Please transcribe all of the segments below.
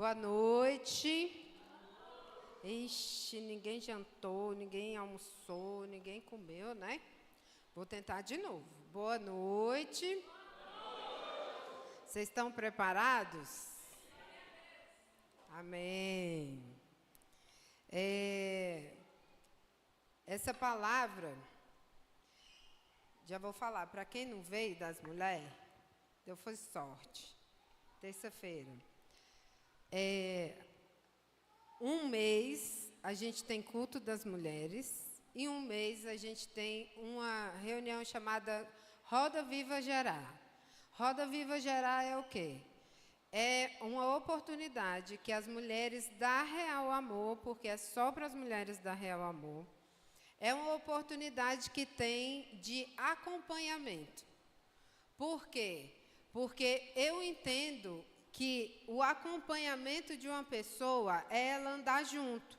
Boa noite. Ixi, ninguém jantou, ninguém almoçou, ninguém comeu, né? Vou tentar de novo. Boa noite. Vocês estão preparados? Amém. Essa palavra, já vou falar, para quem não veio das mulheres, deu foi sorte. Terça-feira. Um mês a gente tem culto das mulheres e um mês a gente tem uma reunião chamada Roda Viva Gerar. Roda Viva Gerar é o quê? É uma oportunidade que as mulheres da Real Amor, porque é só para as mulheres da Real Amor, é uma oportunidade que tem de acompanhamento. Por quê? Porque eu entendo que o acompanhamento de uma pessoa é ela andar junto.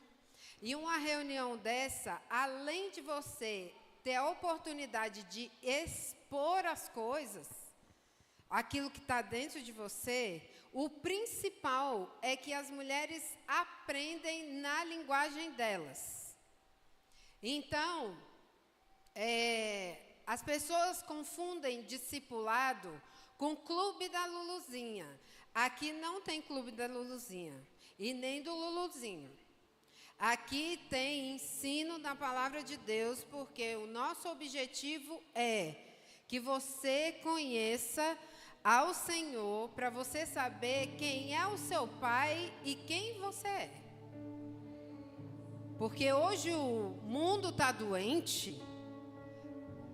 E uma reunião dessa, além de você ter a oportunidade de expor as coisas, aquilo que está dentro de você, o principal é que as mulheres aprendem na linguagem delas. Então, as pessoas confundem discipulado com clube da Luluzinha. Aqui não tem clube da Luluzinha e nem do Luluzinho. Aqui tem ensino da palavra de Deus, porque o nosso objetivo é que você conheça ao Senhor, para você saber quem é o seu Pai e quem você é. Porque hoje o mundo está doente,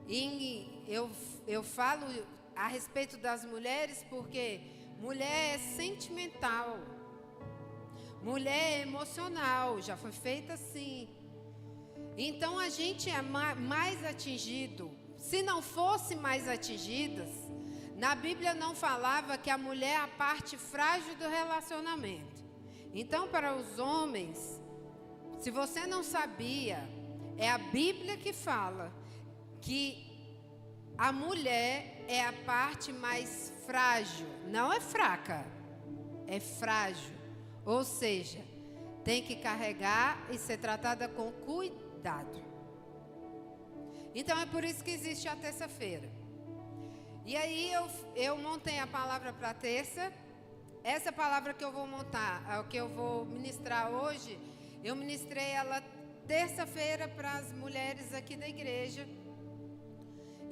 e eu falo a respeito das mulheres porque mulher é sentimental, mulher é emocional, já foi feita assim. Então a gente é mais atingido. Se não fosse mais atingidas, na Bíblia não falava que a mulher é a parte frágil do relacionamento. Então, para os homens, se você não sabia, é a Bíblia que fala que a mulher é a parte mais frágil. Não é fraca, é frágil. Ou seja, tem que carregar e ser tratada com cuidado. Então é por isso que existe a terça-feira. E aí eu montei a palavra para terça. Essa palavra que eu vou montar, que eu vou ministrar hoje, eu ministrei ela terça-feira para as mulheres aqui da igreja.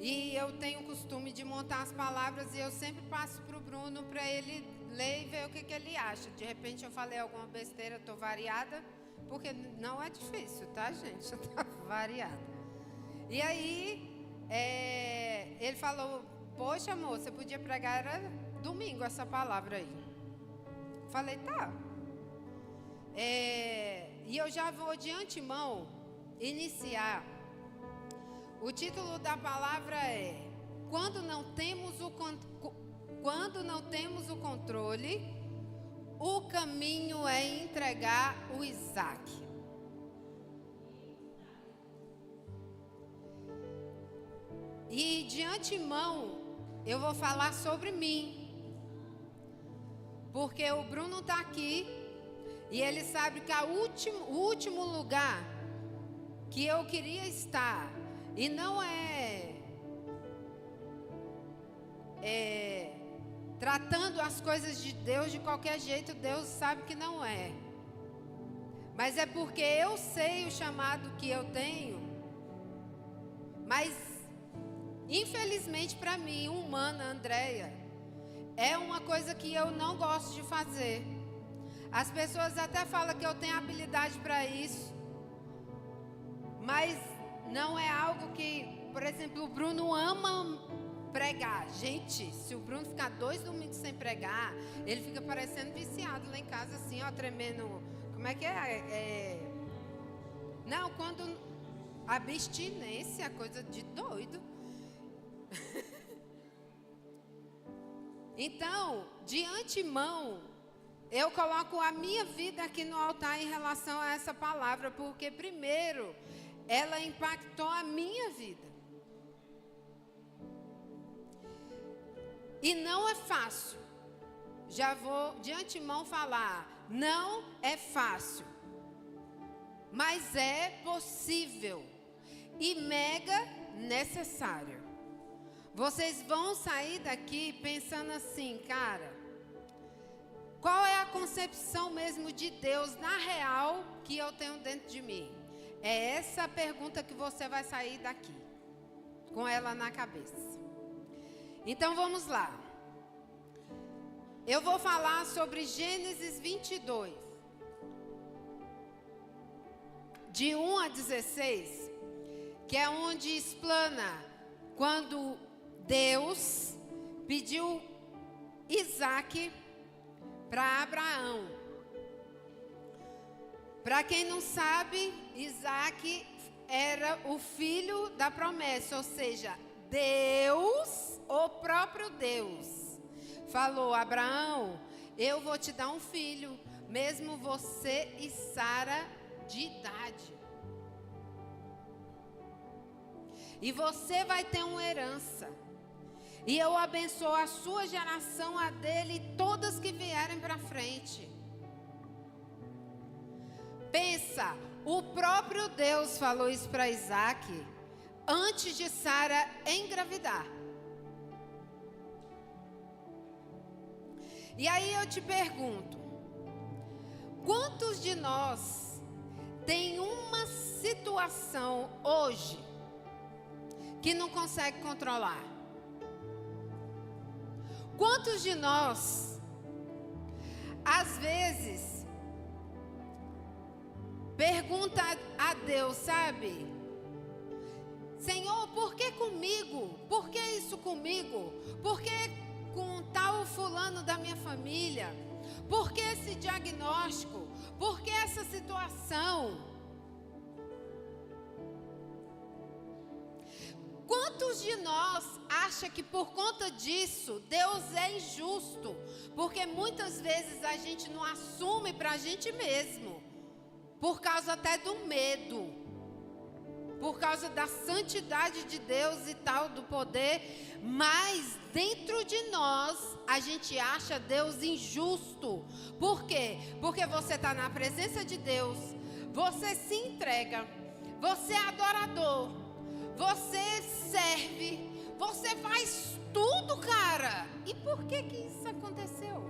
E eu tenho o costume de montar as palavras e eu sempre passo para o Bruno para ele ler e ver o que ele acha. De repente eu falei alguma besteira, estou variada, porque não é difícil, tá, gente? Eu estou variada. E aí, ele falou, poxa, amor, você podia pregar, era domingo essa palavra aí. Falei, tá. E eu já vou de antemão iniciar. O título da palavra é Quando não temos o controle, o caminho é entregar o Isaac. E de antemão eu vou falar sobre mim, porque o Bruno está aqui e ele sabe que o último lugar que eu queria estar, e não tratando as coisas de Deus de qualquer jeito, Deus sabe que não é. Mas é porque eu sei o chamado que eu tenho. Mas, infelizmente para mim, humana, Andréia, é uma coisa que eu não gosto de fazer. As pessoas até falam que eu tenho habilidade para isso. Mas não é algo que, por exemplo, o Bruno ama pregar. Gente, se o Bruno ficar 2 domingos sem pregar, ele fica parecendo viciado lá em casa, assim, ó, tremendo. Como é que é? Não, quando abstinência, coisa de doido. Então, de antemão, eu coloco a minha vida aqui no altar em relação a essa palavra, porque primeiro ela impactou a minha vida. E não é fácil. Já vou de antemão falar. não é fácil, mas é possível e mega necessário. Vocês vão sair daqui pensando assim, cara, qual é a concepção mesmo de Deus na real que eu tenho dentro de mim? É essa a pergunta que você vai sair daqui, com ela na cabeça. Então vamos lá. Eu vou falar sobre Gênesis 22, de 1 a 16, que é onde explana quando Deus pediu Isaac para Abraão. Para quem não sabe, Isaac era o filho da promessa, ou seja, Deus, o próprio Deus, falou: Abraão, eu vou te dar um filho, mesmo você e Sara de idade. E você vai ter uma herança. E eu abençoo a sua geração, a dele e todas que vierem para frente. Pensa, o próprio Deus falou isso para Isaac antes de Sara engravidar. E aí eu te pergunto, quantos de nós tem uma situação hoje que não consegue controlar? Quantos de nós, às vezes, pergunta a Deus, sabe? Senhor, por que comigo? Por que isso comigo? Por que com tal fulano da minha família? Por que esse diagnóstico? Por que essa situação? Quantos de nós acha que por conta disso Deus é injusto? Porque muitas vezes a gente não assume para a gente mesmo, por causa até do medo, por causa da santidade de Deus e tal, do poder, mas dentro de nós a gente acha Deus injusto. Por quê? Porque você está na presença de Deus, você se entrega, você é adorador, você serve, você faz tudo, cara. E por que isso aconteceu?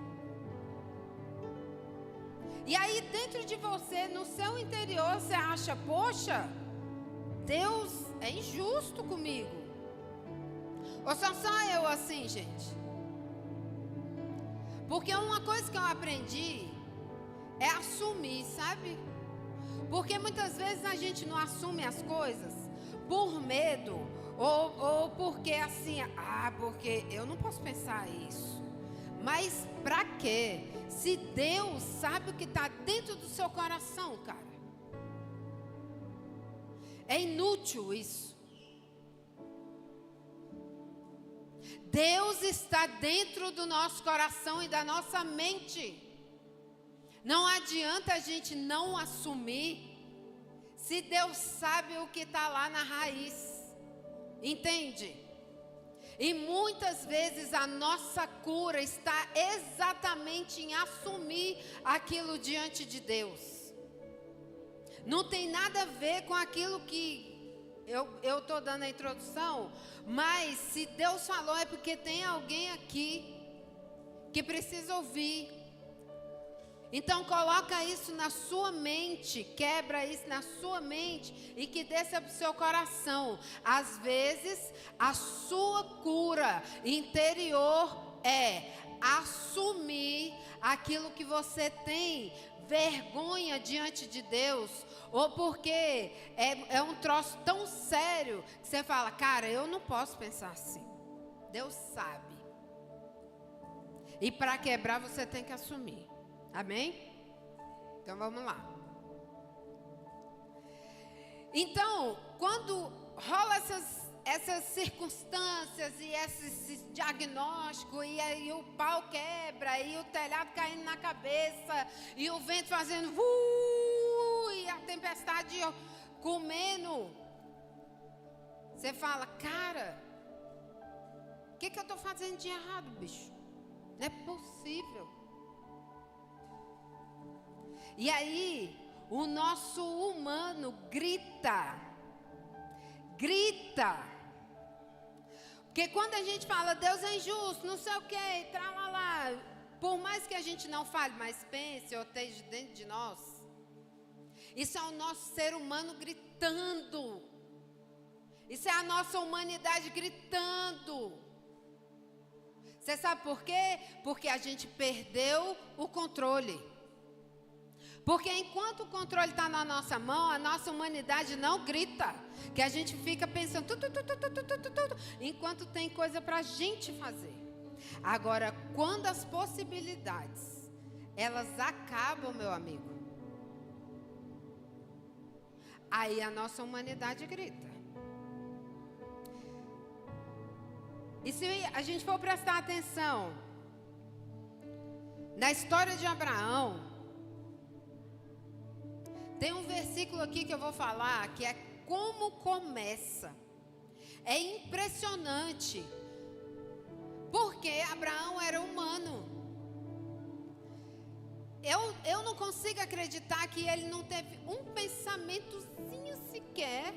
E aí dentro de você, no seu interior, você acha, poxa, Deus é injusto comigo. Ou só eu assim, gente? Porque uma coisa que eu aprendi é assumir, sabe? Porque muitas vezes a gente não assume as coisas por medo, ou porque assim, porque eu não posso pensar isso. Mas pra quê? Se Deus sabe o que está dentro do seu coração, cara. É inútil isso. Deus está dentro do nosso coração e da nossa mente. Não adianta a gente não assumir, se Deus sabe o que está lá na raiz. Entende? E muitas vezes a nossa cura está exatamente em assumir aquilo diante de Deus. Não tem nada a ver com aquilo que eu estou dando a introdução, mas se Deus falou é porque tem alguém aqui que precisa ouvir. Então coloca isso na sua mente, quebra isso na sua mente e que desça para o seu coração. Às vezes a sua cura interior é assumir aquilo que você tem vergonha diante de Deus, ou porque é um troço tão sério que você fala, cara, eu não posso pensar assim. Deus sabe. E para quebrar você tem que assumir. Amém? Então vamos lá. Então, quando rola essas circunstâncias e esse diagnóstico, e aí o pau quebra, e o telhado caindo na cabeça, e o vento fazendo e a tempestade comendo, você fala, cara, o que eu estou fazendo de errado, bicho? Não é possível. E aí, o nosso humano grita. Porque quando a gente fala, Deus é injusto, não sei o que, tralalá, por mais que a gente não fale, mas pense ou esteja dentro de nós, isso é o nosso ser humano gritando. Isso é a nossa humanidade gritando. Você sabe por quê? Porque a gente perdeu o controle. Porque enquanto o controle está na nossa mão, a nossa humanidade não grita. Que a gente fica pensando, enquanto tem coisa para a gente fazer. Agora, quando as possibilidades, elas acabam, meu amigo, aí a nossa humanidade grita. E se a gente for prestar atenção na história de Abraão, tem um versículo aqui que eu vou falar, que é como começa. É impressionante. Porque Abraão era humano. Eu não consigo acreditar que ele não teve um pensamentozinho sequer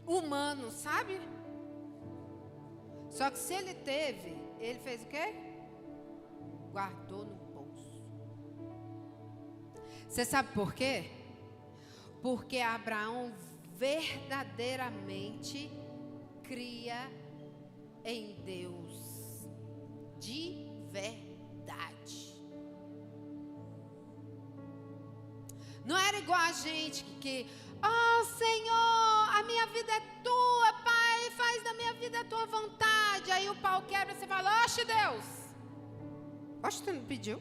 humano, sabe? Só que se ele teve, ele fez o quê? Guardou no bolso. Você sabe por quê? Porque Abraão verdadeiramente cria em Deus. De verdade. Não era igual a gente que oh Senhor, a minha vida é tua, Pai, faz da minha vida a tua vontade. Aí o pau quebra e você fala, oxe Deus. Oxe, tu não pediu?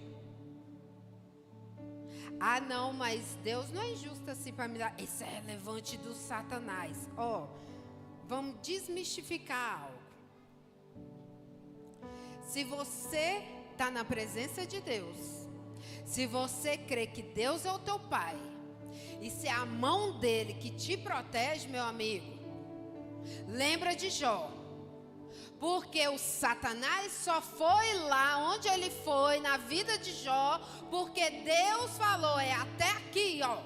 Ah não, mas Deus não é injusto assim para me dar. Isso é relevante do Satanás. Ó, vamos desmistificar algo. Se você está na presença de Deus, se você crê que Deus é o teu Pai, e se é a mão dele que te protege, meu amigo, lembra de Jó. Porque o Satanás só foi lá onde ele foi, na vida de Jó, porque Deus falou, é até aqui, ó.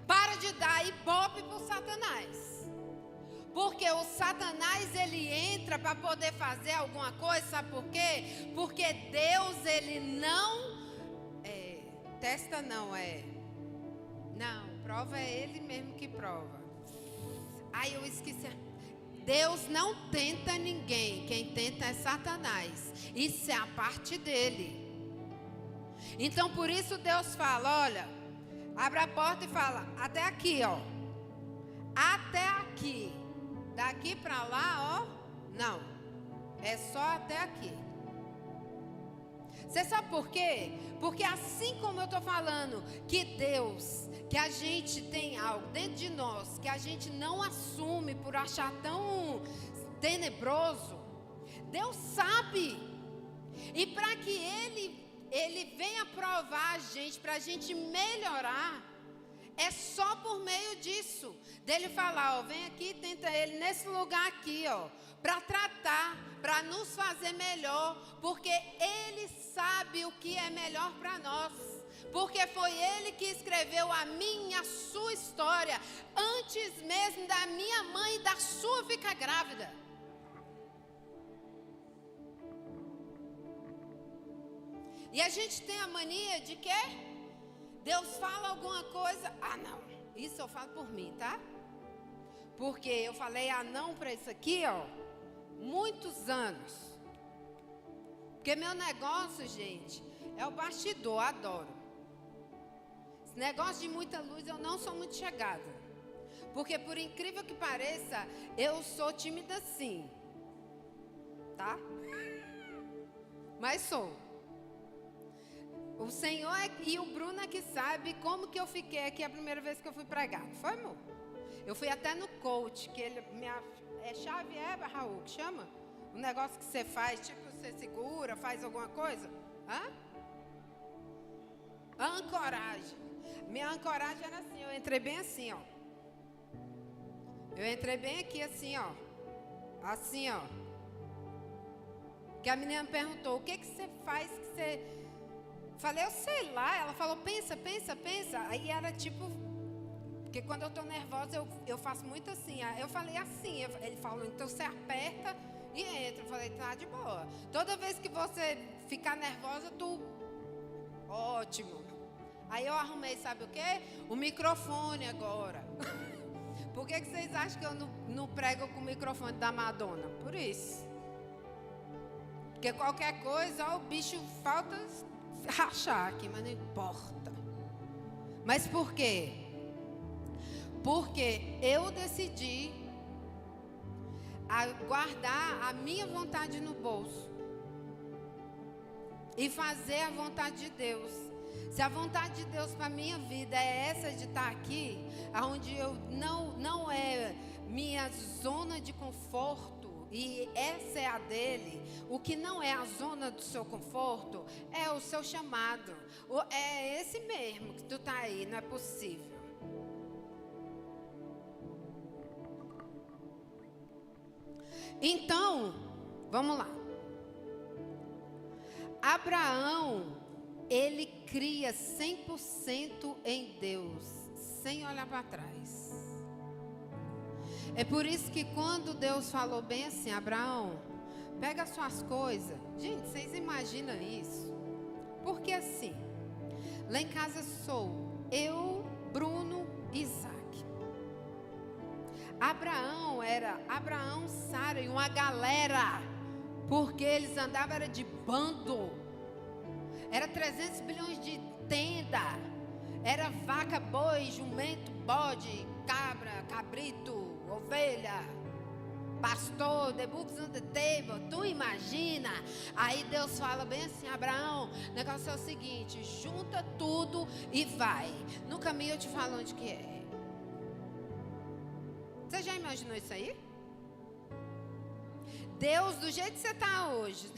Para de dar ibope para o Satanás. Porque o Satanás, ele entra para poder fazer alguma coisa, sabe por quê? Porque Deus, ele não... testa não, Não, prova é ele mesmo que prova. Ai, eu esqueci. Deus não tenta ninguém. Quem tenta é Satanás. Isso é a parte dele. Então, por isso Deus fala, olha, abre a porta e fala, até aqui, ó. Até aqui. Daqui para lá, ó, não. É só até aqui. Você sabe por quê? Porque assim como eu estou falando que Deus, que a gente tem algo dentro de nós, que a gente não assume por achar tão tenebroso, Deus sabe. E para que Ele venha provar a gente, para a gente melhorar, é só por meio disso. Dele falar, ó, vem aqui, tenta ele nesse lugar aqui, ó, para tratar, para nos fazer melhor, porque Ele sabe o que é melhor para nós, porque foi Ele que escreveu a minha, a sua história, antes mesmo da minha mãe e da sua ficar grávida. E a gente tem a mania de que Deus fala alguma coisa, ah não, isso eu falo por mim, tá? Porque eu falei ah não para isso aqui, ó, muitos anos. Porque meu negócio, gente, é o bastidor, adoro. Esse negócio de muita luz eu não sou muito chegada. Porque por incrível que pareça, eu sou tímida sim. Tá? Mas sou. O Senhor e o Bruno é que sabe como que eu fiquei aqui a primeira vez que eu fui pregar. Foi, amor? Eu fui até no coach, que ele, chave Raul, que chama? O negócio que você faz, tipo, você segura, faz alguma coisa. Hã? Ancoragem. Minha ancoragem era assim, eu entrei bem assim, ó. Eu entrei bem aqui assim, ó. Assim, ó. Que a menina me perguntou, o que você faz que você... Falei, eu sei lá. Ela falou, pensa. Aí era tipo... Porque quando eu estou nervosa, eu faço muito assim. Aí eu falei assim. Ele falou, então você aperta e entra. Eu falei, tá de boa. Toda vez que você ficar nervosa, tu... Ótimo. Aí eu arrumei, sabe o quê? O microfone agora. Por que vocês acham que eu não prego com o microfone da Madonna? Por isso. Porque qualquer coisa, ó, o bicho falta rachar aqui, mas não importa. Mas por quê? Porque eu decidi guardar a minha vontade no bolso e fazer a vontade de Deus. Se a vontade de Deus para a minha vida é essa de estar aqui, onde eu não é minha zona de conforto, e essa é a dele, o que não é a zona do seu conforto, é o seu chamado. É esse mesmo que tu está aí, não é possível. Então, vamos lá. Abraão, ele cria 100% em Deus, sem olhar para trás. É por isso que quando Deus falou bem assim, Abraão, pega as suas coisas. Gente, vocês imaginam isso? Porque assim, lá em casa sou eu, Bruno e Isaac. Abraão, Sara e uma galera, porque eles andavam era de bando. Era 300 bilhões de tenda. Era vaca, boi, jumento, bode, cabra, cabrito, ovelha, pastor, the books on the table. Tu imagina? Aí Deus fala bem assim, Abraão, o negócio é o seguinte, junta tudo e vai. No caminho eu te falo onde que é. Você já imaginou isso aí? Deus, do jeito que você está hoje,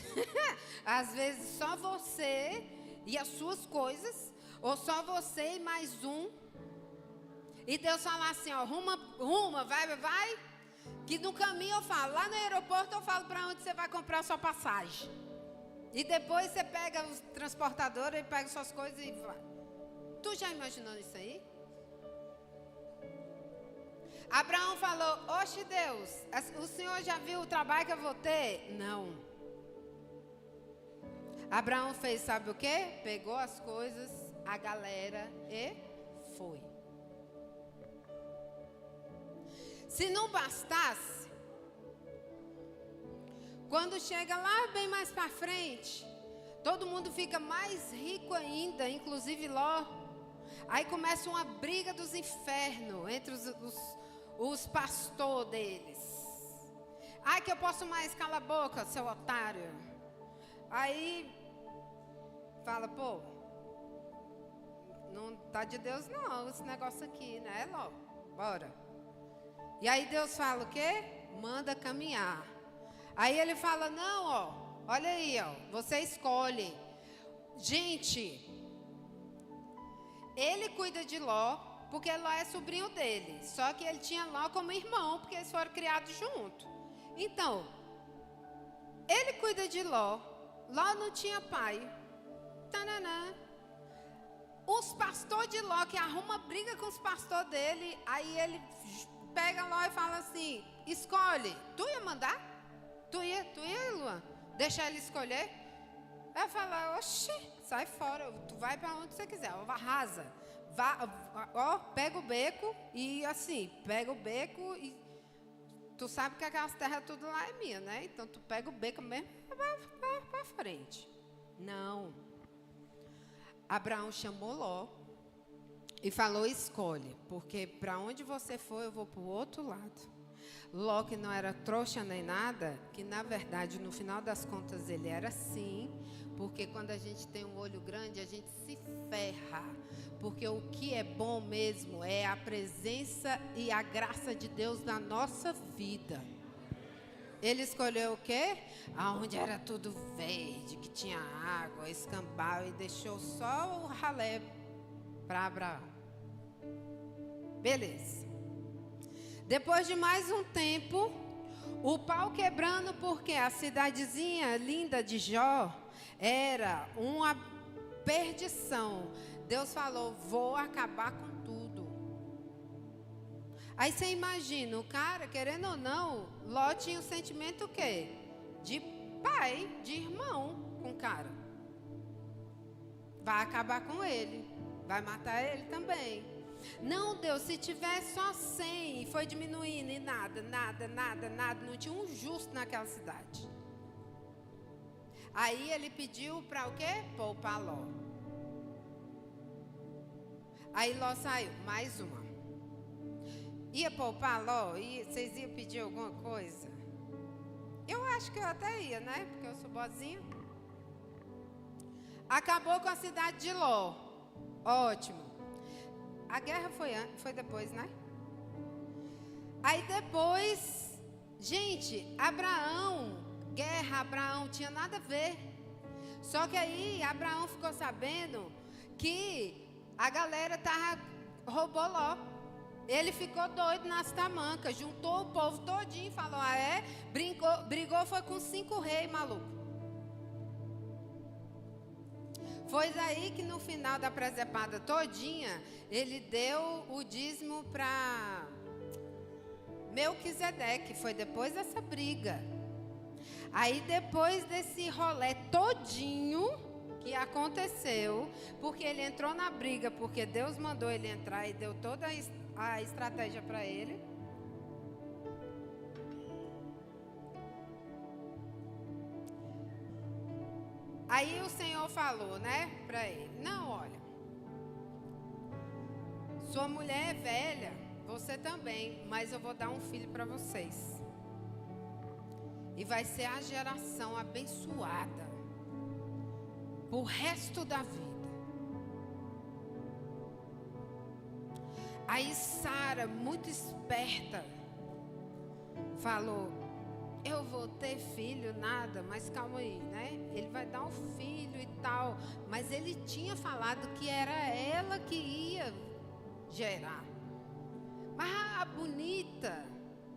às vezes só você e as suas coisas, ou só você e mais um, e Deus fala assim, ó, ruma, vai, que no caminho eu falo, lá no aeroporto eu falo para onde você vai comprar a sua passagem, e depois você pega os transportadores e pega suas coisas e vai. Tu já imaginou isso aí? Abraão falou, oxe Deus, o Senhor já viu o trabalho que eu vou ter? Não. Abraão fez, sabe o quê? Pegou as coisas, a galera e foi. Se não bastasse, quando chega lá bem mais para frente, todo mundo fica mais rico ainda, inclusive Ló. Aí começa uma briga dos infernos entre os pastores deles. Ai, que eu posso mais, cala a boca, seu otário. Aí fala, pô, não tá de Deus não, esse negócio aqui, né, Ló? Bora. E aí Deus fala o quê? Manda caminhar. Aí ele fala, não, ó, olha aí, ó, você escolhe. Gente, ele cuida de Ló, porque Ló é sobrinho dele. Só que ele tinha Ló como irmão, porque eles foram criados juntos. Então, ele cuida de Ló. Ló não tinha pai. Tananã. Os pastores de Ló, que arruma briga com os pastores dele, aí ele pega Ló e fala assim, escolhe. Tu ia mandar? Tu ia, Luan? Deixar ele escolher? Aí fala, oxi, sai fora, tu vai para onde você quiser, arrasa. Ó, pega o beco e assim, pega o beco e tu sabe que aquelas terras tudo lá é minha, né? Então tu pega o beco mesmo e vai para frente. Não. Abraão chamou Ló e falou, escolhe, porque para onde você for eu vou para o outro lado. Ló, que não era trouxa nem nada, que na verdade no final das contas ele era sim, porque quando a gente tem um olho grande a gente se ferra, porque o que é bom mesmo é a presença e a graça de Deus na nossa vida. Ele escolheu o quê? Aonde era tudo verde, que tinha água, escambau, e deixou só o ralé para Abraão. Beleza. Depois de mais um tempo, O pau quebrando porque a cidadezinha linda de Jó era uma perdição. Deus falou, vou acabar com tudo. Aí você imagina, o cara, querendo ou não, Ló tinha o sentimento o quê? De pai, de irmão com o cara. Vai acabar com ele, vai matar ele também. Não, Deus, se tiver só 100 e foi diminuindo e nada, não tinha um justo naquela cidade. Aí ele pediu para o quê? Poupar Ló. Aí Ló saiu, mais uma. Ia poupar Ló? Vocês iam pedir alguma coisa? Eu acho que eu até ia, né? Porque eu sou boazinha. Acabou com a cidade de Ló. Ótimo. A guerra foi depois, né? Aí depois, gente, Abraão tinha nada a ver. Só que aí Abraão ficou sabendo que a galera roubou Ló. Ele ficou doido nas tamancas, juntou o povo todinho e falou, brigou foi com 5 reis, maluco. Foi daí que no final da presepada todinha, ele deu o dízimo para Melquisedeque, foi depois dessa briga. Aí depois desse rolê todinho que aconteceu, porque ele entrou na briga, porque Deus mandou ele entrar e deu toda a estratégia para ele. Aí o Senhor falou, né, para ele, não, olha, sua mulher é velha, você também, mas eu vou dar um filho para vocês. E vai ser a geração abençoada pro resto da vida. Aí Sara, muito esperta, falou, eu vou ter filho, nada, mas calma aí, né? Ele vai dar um filho e tal. Mas ele tinha falado que era ela que ia gerar. Mas bonita,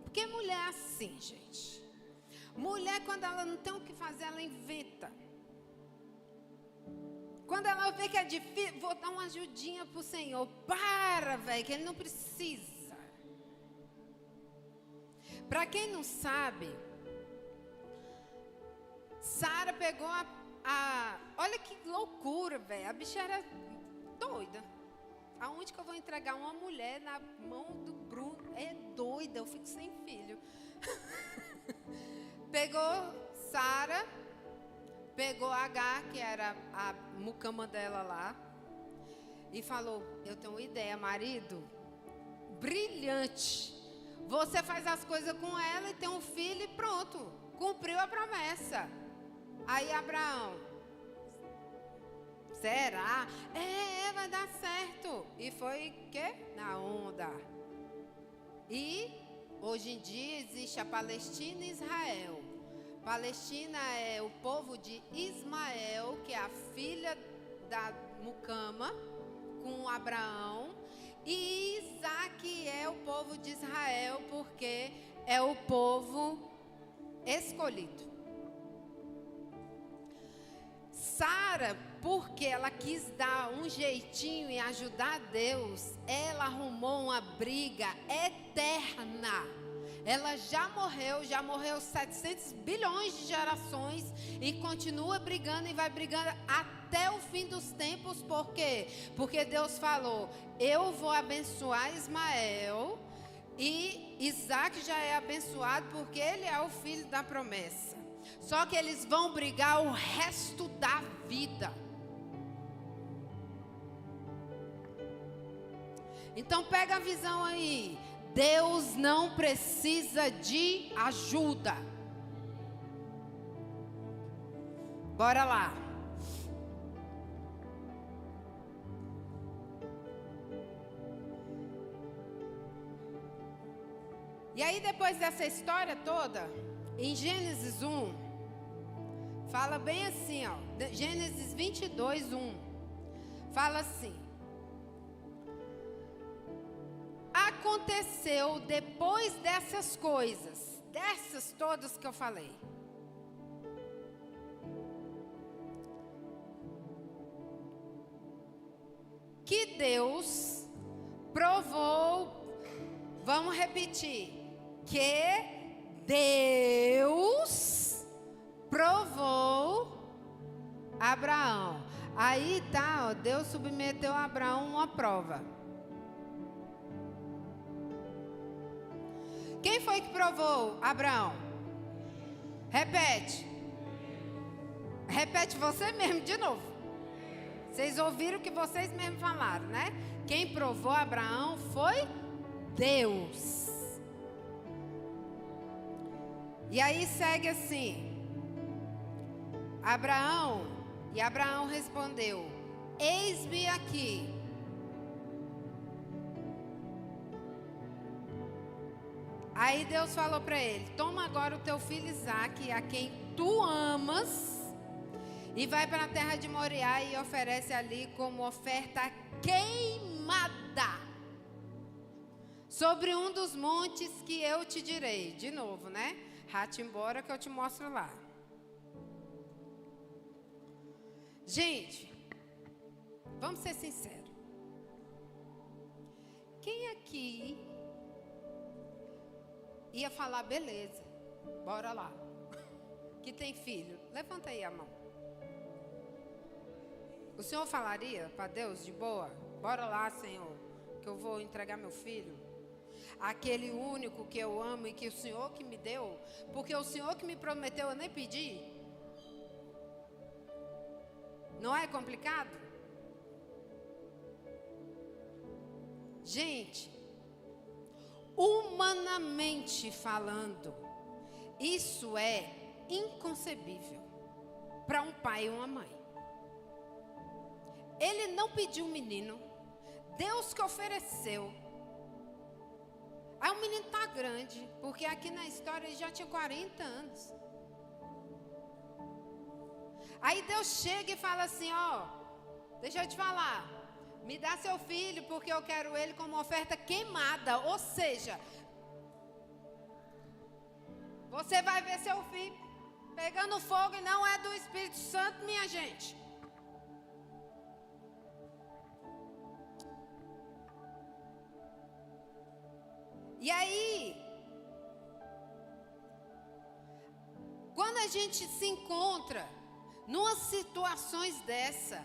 porque mulher é assim, gente. Mulher, quando ela não tem o que fazer, ela inventa. Quando ela vê que é difícil, vou dar uma ajudinha pro Senhor. Para, velho, que ele não precisa. Para quem não sabe, Sara pegou olha que loucura, velho. A bicha era doida. Aonde que eu vou entregar uma mulher na mão do Bruno? É doida, eu fico sem filho. Pegou Sara, pegou Agar, que era a mucama dela lá, e falou, eu tenho uma ideia, marido, brilhante. Você faz as coisas com ela e tem um filho e pronto. Cumpriu a promessa. Aí Abraão, será? Vai dar certo. E foi o quê? Na onda. E hoje em dia existe a Palestina e Israel. Palestina é o povo de Ismael, que é a filha da mucama, com Abraão. E Isaac é o povo de Israel, porque é o povo escolhido. Sara, porque ela quis dar um jeitinho e ajudar Deus, ela arrumou uma briga eterna. Ela já morreu 700 bilhões de gerações e continua brigando e vai brigando até o fim dos tempos. Por quê? Porque Deus falou, eu vou abençoar Ismael e Isaac já é abençoado porque ele é o filho da promessa. Só que eles vão brigar o resto da vida. Então pega a visão aí. Deus não precisa de ajuda. Bora lá. E aí depois dessa história toda, em Gênesis 1, fala bem assim, ó, Gênesis 22, 1, fala assim: aconteceu depois dessas coisas, dessas todas que eu falei. Que Deus provou, vamos repetir, que Deus provou Abraão. Aí tá, ó, Deus submeteu a Abraão a uma prova. Quem foi que provou Abraão? Repete. Repete você mesmo de novo. Vocês ouviram o que vocês mesmos falaram, né? Quem provou Abraão foi Deus. E aí segue assim. E Abraão respondeu: eis-me aqui. Aí Deus falou para ele: toma agora o teu filho Isaque, a quem tu amas, e vai para a terra de Moriá e oferece ali como oferta queimada sobre um dos montes que eu te direi. De novo, né? Rate embora que eu te mostro lá. Gente, vamos ser sinceros. Quem aqui ia falar, beleza, bora lá, que tem filho? Levanta aí a mão. O senhor falaria para Deus de boa? Bora lá, Senhor, que eu vou entregar meu filho, aquele único que eu amo e que o Senhor que me deu, porque o Senhor que me prometeu eu nem pedi. Não é complicado? Gente, humanamente falando, isso é inconcebível para um pai e uma mãe. Ele não pediu um menino, Deus que ofereceu. Aí o menino está grande, porque aqui na história ele já tinha 40 anos. Aí Deus chega e fala assim: ó, deixa eu te falar, me dá seu filho, porque eu quero ele como oferta queimada. Ou seja, você vai ver seu filho pegando fogo e não é do Espírito Santo, minha gente. E aí, quando a gente se encontra numas situações dessa,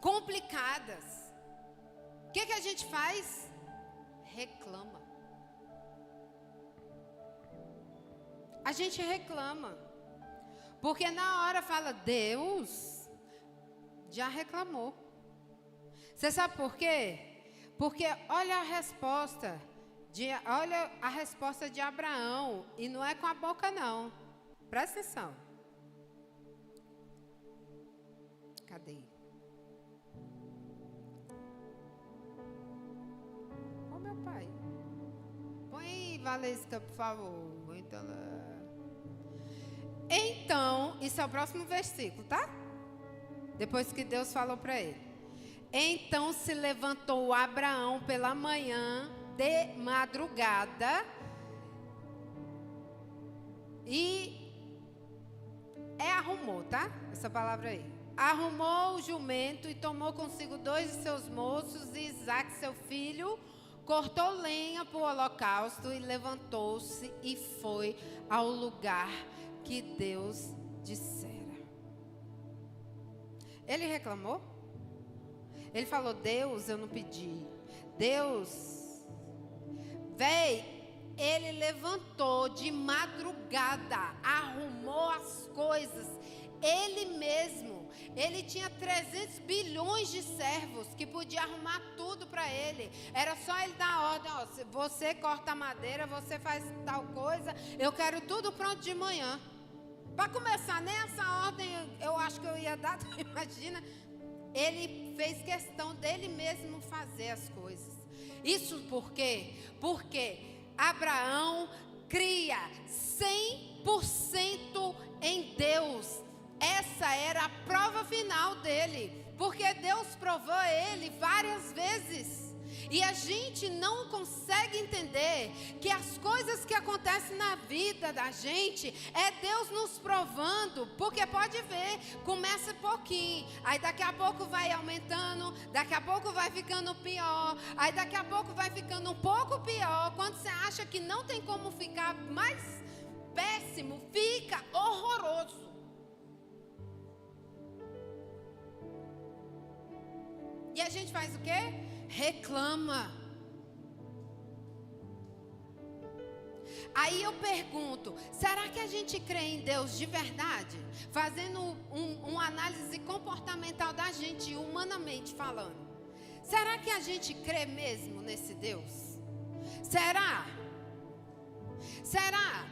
complicadas, o que a gente faz? Reclama. A gente reclama. Porque na hora fala, Deus já reclamou. Você sabe por quê? Porque olha a resposta de Abraão, e não é com a boca não. Presta atenção. Cadê? Ô meu pai. Põe aí, Valesca, por favor. Então, isso é o próximo versículo, tá? Depois que Deus falou para ele. Então se levantou Abraão pela manhã, de madrugada, e arrumou, tá? Essa palavra aí. Arrumou o jumento e tomou consigo 2 de seus moços e Isaque, seu filho, cortou lenha para o holocausto e levantou-se e foi ao lugar que Deus dissera. Ele reclamou? Ele falou, Deus, eu não pedi. Deus... Ele levantou de madrugada, arrumou as coisas, ele mesmo. Ele tinha 300 bilhões de servos que podia arrumar tudo para ele. Era só ele dar ordem, ó, você corta a madeira, você faz tal coisa, eu quero tudo pronto de manhã. Para começar, nem essa ordem eu acho que eu ia dar, imagina. Ele fez questão dele mesmo fazer as coisas. Isso por quê? Porque Abraão cria 100% em Deus. Essa era a prova final dele. Porque Deus provou ele várias vezes. E a gente não consegue entender que as coisas que acontecem na vida da gente é Deus nos provando, porque pode ver, começa pouquinho, aí daqui a pouco vai aumentando, daqui a pouco vai ficando pior, aí daqui a pouco vai ficando um pouco pior. Quando você acha que não tem como ficar mais péssimo, fica horroroso. E a gente faz o quê? Reclama. Aí eu pergunto, será que a gente crê em Deus de verdade? Fazendo uma análise comportamental da gente, humanamente falando. Será que a gente crê mesmo nesse Deus? Será? Será?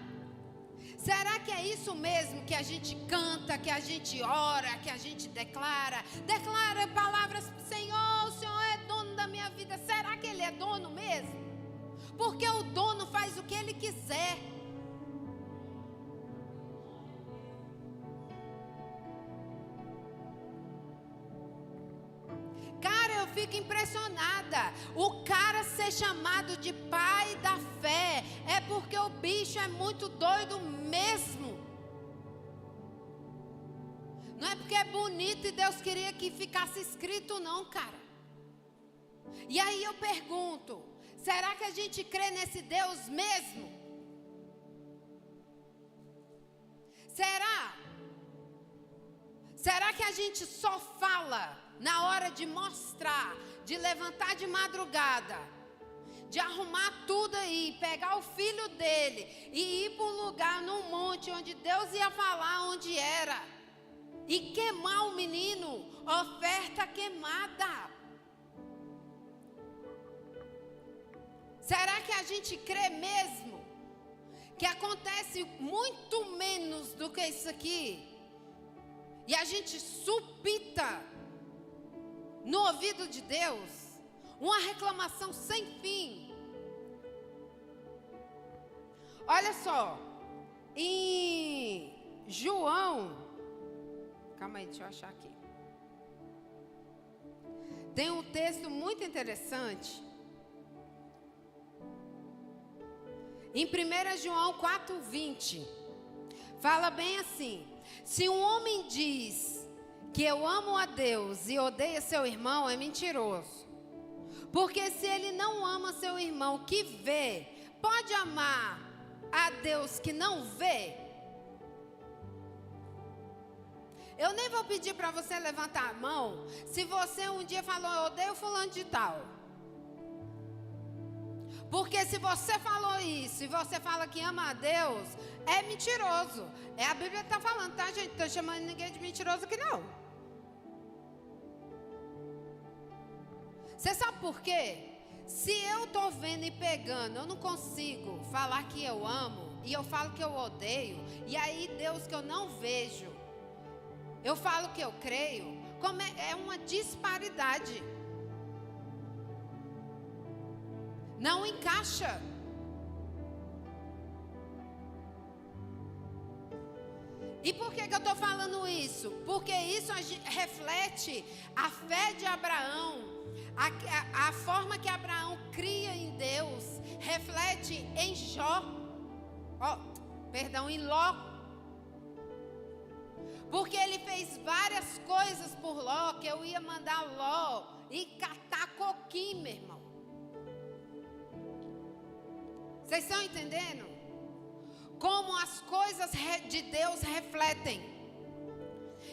Será que é isso mesmo que a gente canta, que a gente ora, que a gente declara? Declara palavras, Senhor, o Senhor é dono da minha vida. Será que Ele é dono mesmo? Porque o dono faz o que Ele quiser. Cara, eu fico impressionada. O cara ser chamado de pai da fé é porque o bicho é muito doido mesmo. Não é porque é bonito e Deus queria que ficasse escrito não, cara. E aí eu pergunto, será que a gente crê nesse Deus mesmo? Será? Será que a gente só fala na hora de mostrar, de levantar de madrugada, de arrumar tudo aí, pegar o filho dele e ir para um lugar, num monte, onde Deus ia falar onde era, e queimar o menino, oferta queimada? Será que a gente crê mesmo que acontece muito menos do que isso aqui? E a gente supita no ouvido de Deus uma reclamação sem fim. Olha só, em João, calma aí, deixa eu achar aqui. Tem um texto muito interessante. Em 1 João 4:20, fala bem assim: se um homem diz que eu amo a Deus e odeia seu irmão, é mentiroso. Porque se ele não ama seu irmão que vê, pode amar a Deus que não vê? Eu nem vou pedir para você levantar a mão se você um dia falou, eu odeio fulano de tal. Porque se você falou isso e você fala que ama a Deus, é mentiroso. É a Bíblia que está falando, tá, gente? Não estou chamando ninguém de mentiroso aqui, não. Você sabe por quê? Se eu estou vendo e pegando, eu não consigo falar que eu amo, e eu falo que eu odeio, e aí Deus que eu não vejo, eu falo que eu creio, como é uma disparidade. Não encaixa. E por que eu estou falando isso? Porque isso reflete a fé de Abraão, a forma que Abraão cria em Deus, reflete em em Ló. Porque ele fez várias coisas por Ló, que eu ia mandar Ló e catar coquinho, meu irmão. Vocês estão entendendo? Como as coisas de Deus refletem.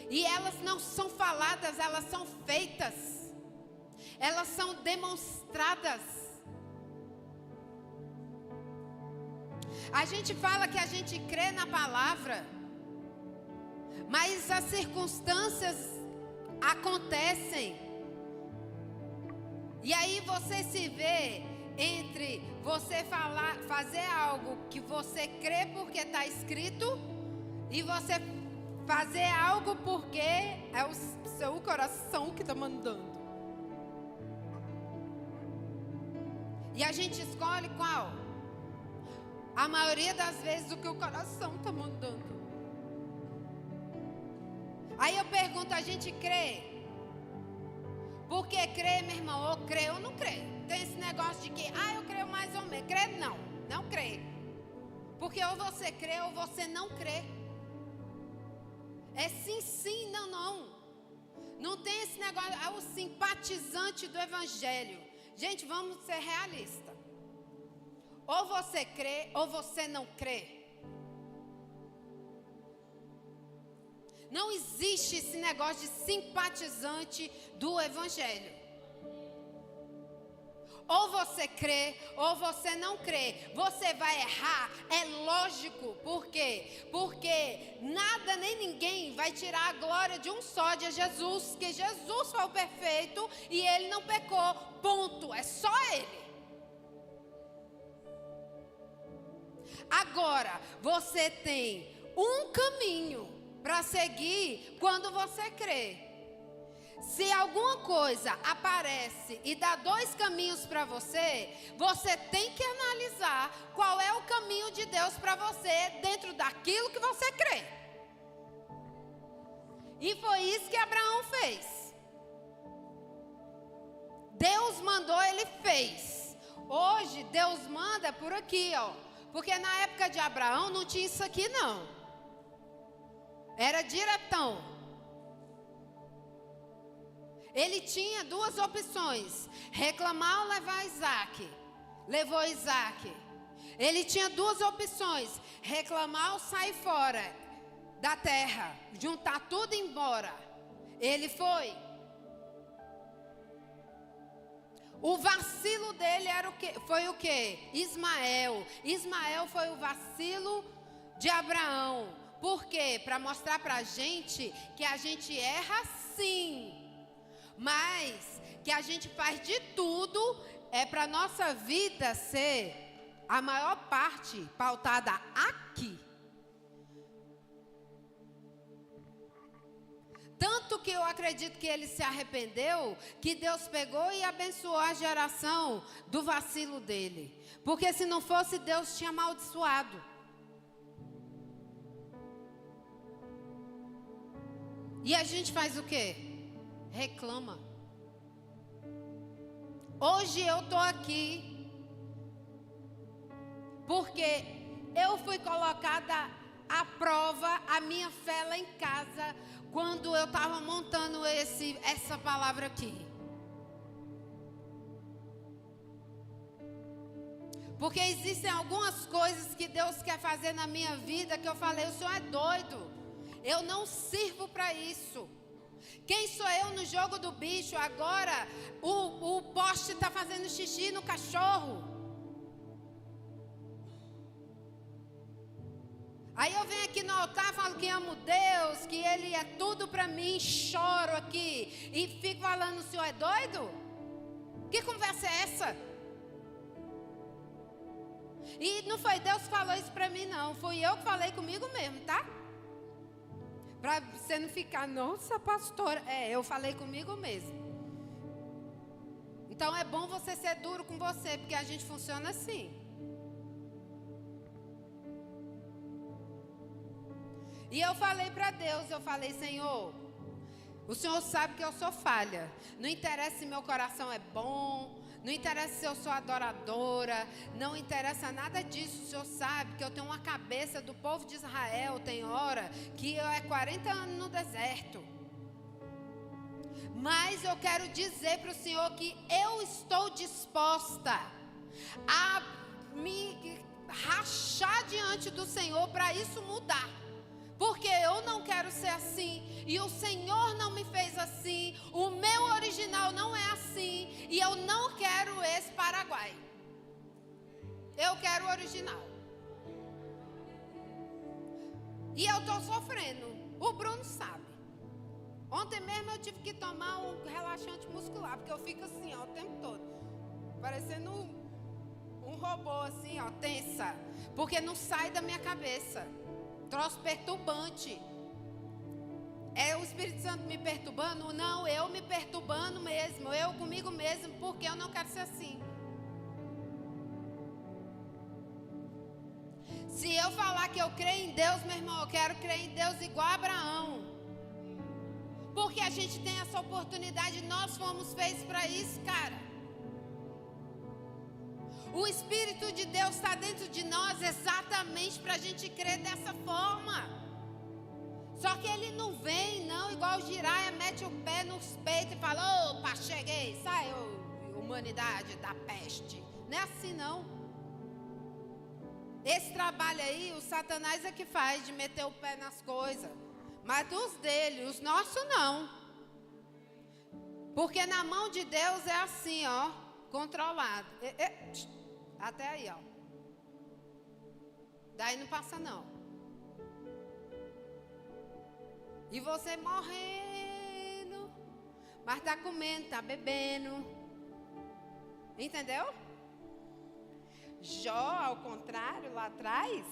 E elas não são faladas, elas são feitas. Elas são demonstradas. A gente fala que a gente crê na palavra, mas as circunstâncias acontecem. E aí você se vê entre você fazer algo que você crê porque está escrito, e você fazer algo porque é o seu coração que está mandando. E a gente escolhe qual? A maioria das vezes o que o coração está mandando. Aí eu pergunto, a gente crê Porque crer, meu irmão, ou crê ou não crê. Tem esse negócio de que, eu creio mais ou menos. Crê não, não crê. Porque ou você crê ou você não crê. É sim, sim, não, não. Não tem esse negócio, o simpatizante do evangelho. Gente, vamos ser realistas. Ou você crê ou você não crê. Não existe esse negócio de simpatizante do evangelho. Ou você crê, ou você não crê. Você vai errar, é lógico. Por quê? Porque nada nem ninguém vai tirar a glória de um só, de Jesus. Que Jesus foi o perfeito e ele não pecou. Ponto. É só ele. Agora, você tem um caminho para seguir quando você crê. Se alguma coisa aparece e dá dois caminhos para você, você tem que analisar qual é o caminho de Deus para você dentro daquilo que você crê. E foi isso que Abraão fez. Deus mandou, ele fez. Hoje Deus manda por aqui, ó. Porque na época de Abraão não tinha isso aqui não. Era diretão. Ele tinha duas opções: reclamar ou levar Isaac. Levou Isaac. Ele tinha duas opções: reclamar ou sair fora da terra, juntar tudo e ir embora. Ele foi. O vacilo dele era foi o quê? Ismael. Ismael foi o vacilo de Abraão. Por quê? Para mostrar para a gente que a gente erra sim, mas que a gente faz de tudo para a nossa vida ser a maior parte pautada aqui. Tanto que eu acredito que ele se arrependeu, que Deus pegou e abençoou a geração do vacilo dele. Porque se não fosse, Deus tinha amaldiçoado. E a gente faz o quê? Reclama. Hoje eu estou aqui porque eu fui colocada à prova, a minha fé lá em casa, quando eu estava montando essa palavra aqui. Porque existem algumas coisas que Deus quer fazer na minha vida que eu falei, o Senhor é doido. Eu não sirvo para isso. Quem sou eu no jogo do bicho? Agora o poste está fazendo xixi no cachorro. Aí eu venho aqui no altar, falo que amo Deus, que Ele é tudo para mim, choro aqui e fico falando, o Senhor é doido? Que conversa é essa? E não foi Deus que falou isso para mim não, fui eu que falei comigo mesmo, tá? Para você não ficar, nossa pastora, eu falei comigo mesmo. Então é bom você ser duro com você, porque a gente funciona assim. E eu falei para Deus, eu falei, Senhor, o Senhor sabe que eu sou falha. Não interessa se meu coração é bom, não interessa se eu sou adoradora, não interessa nada disso. O Senhor sabe que eu tenho uma cabeça do povo de Israel, tem hora que eu 40 anos no deserto. Mas eu quero dizer para o Senhor que eu estou disposta a me rachar diante do Senhor para isso mudar. Porque eu não quero ser assim, e o Senhor não me fez assim, o meu original não é assim, e eu não quero esse Paraguai. Eu quero o original. E eu estou sofrendo, o Bruno sabe. Ontem mesmo eu tive que tomar um relaxante muscular, porque eu fico assim, ó, o tempo todo, parecendo um robô assim, ó, tensa, porque não sai da minha cabeça. Troço perturbante. É o Espírito Santo me perturbando? Não, eu me perturbando mesmo. Eu comigo mesmo, porque eu não quero ser assim. Se eu falar que eu creio em Deus, meu irmão, eu quero crer em Deus igual a Abraão. Porque a gente tem essa oportunidade, nós fomos feitos para isso, cara. O Espírito de Deus está dentro de nós exatamente para a gente crer dessa forma. Só que ele não vem, não, igual o Jiraya, mete o pé nos peitos e fala: opa, cheguei, sai, humanidade da peste. Não é assim, não. Esse trabalho aí, o Satanás é que faz, de meter o pé nas coisas. Mas dos dele, os nossos não. Porque na mão de Deus é assim, ó, controlado. Até aí, ó. Daí não passa, não. E você morrendo, mas tá comendo, tá bebendo. Entendeu? Jó, ao contrário, lá atrás,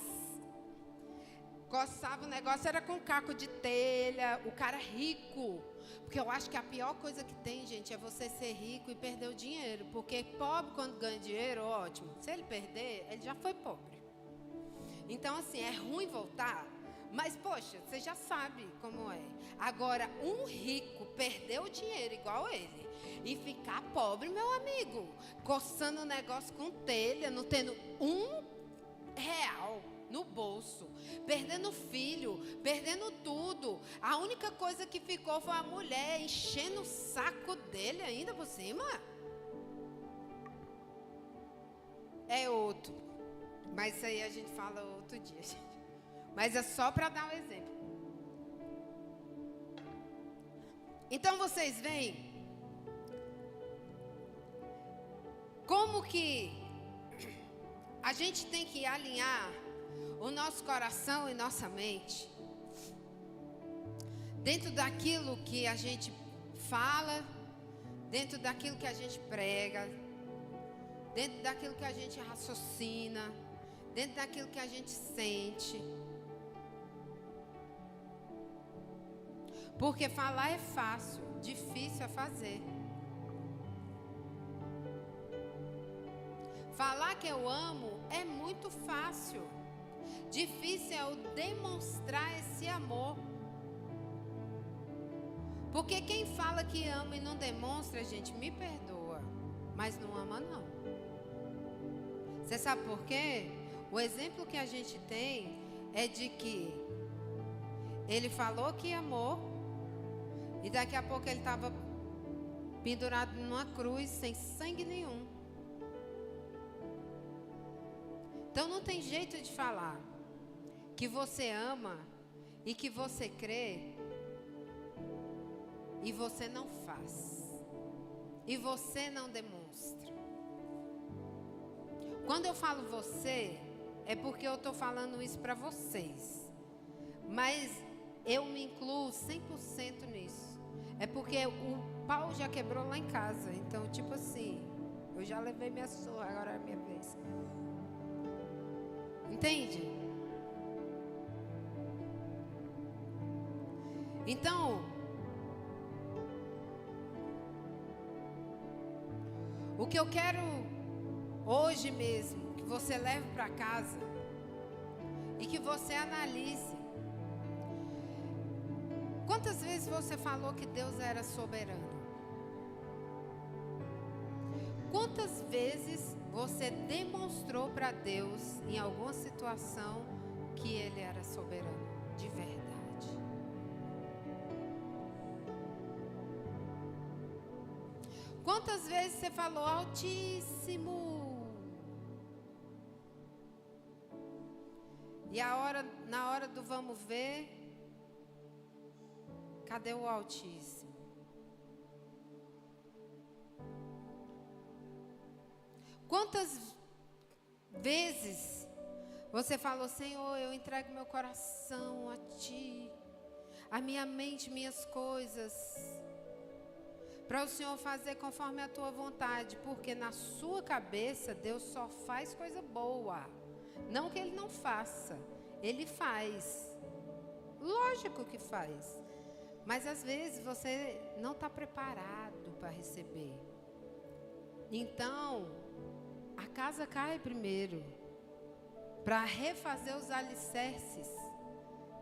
coçava o negócio, era com caco de telha. O cara rico. Porque eu acho que a pior coisa que tem, gente, é você ser rico e perder o dinheiro. Porque pobre, quando ganha dinheiro, ótimo. Se ele perder, ele já foi pobre. Então, assim, é ruim voltar. Mas, poxa, você já sabe como é. Agora, um rico perder o dinheiro igual ele e ficar pobre, meu amigo, coçando o negócio com telha, não tendo R$1 no bolso, perdendo filho, perdendo tudo. A única coisa que ficou foi a mulher enchendo o saco dele ainda por cima. É outro. Mas isso aí a gente fala outro dia, gente. Mas é só para dar um exemplo. Então vocês veem como que a gente tem que alinhar o nosso coração e nossa mente dentro daquilo que a gente fala, dentro daquilo que a gente prega, dentro daquilo que a gente raciocina, dentro daquilo que a gente sente. Porque falar é fácil, difícil é fazer. Falar que eu amo é muito fácil. Difícil é o demonstrar esse amor. Porque quem fala que ama e não demonstra, gente, me perdoa, mas não ama não. Você sabe por quê? O exemplo que a gente tem é de que ele falou que amou e daqui a pouco ele estava pendurado numa cruz sem sangue nenhum. Então não tem jeito de falar que você ama e que você crê e você não faz. E você não demonstra. Quando eu falo você, é porque eu estou falando isso para vocês. Mas eu me incluo 100% nisso. É porque o pau já quebrou lá em casa. Então, tipo assim, eu já levei minha surra, agora é a minha vez. Entende? Então, o que eu quero hoje mesmo, que você leve para casa e que você analise. Quantas vezes você falou que Deus era soberano? Quantas vezes você demonstrou para Deus, em alguma situação, que Ele era soberano, de verdade? Quantas vezes você falou Altíssimo? E na hora do vamos ver, cadê o Altíssimo? Quantas vezes você falou, Senhor, eu entrego meu coração a Ti, a minha mente, minhas coisas, para o Senhor fazer conforme a Tua vontade, porque na sua cabeça Deus só faz coisa boa. Não que Ele não faça, Ele faz. Lógico que faz. Mas às vezes você não está preparado para receber. Então, a casa cai primeiro, para refazer os alicerces,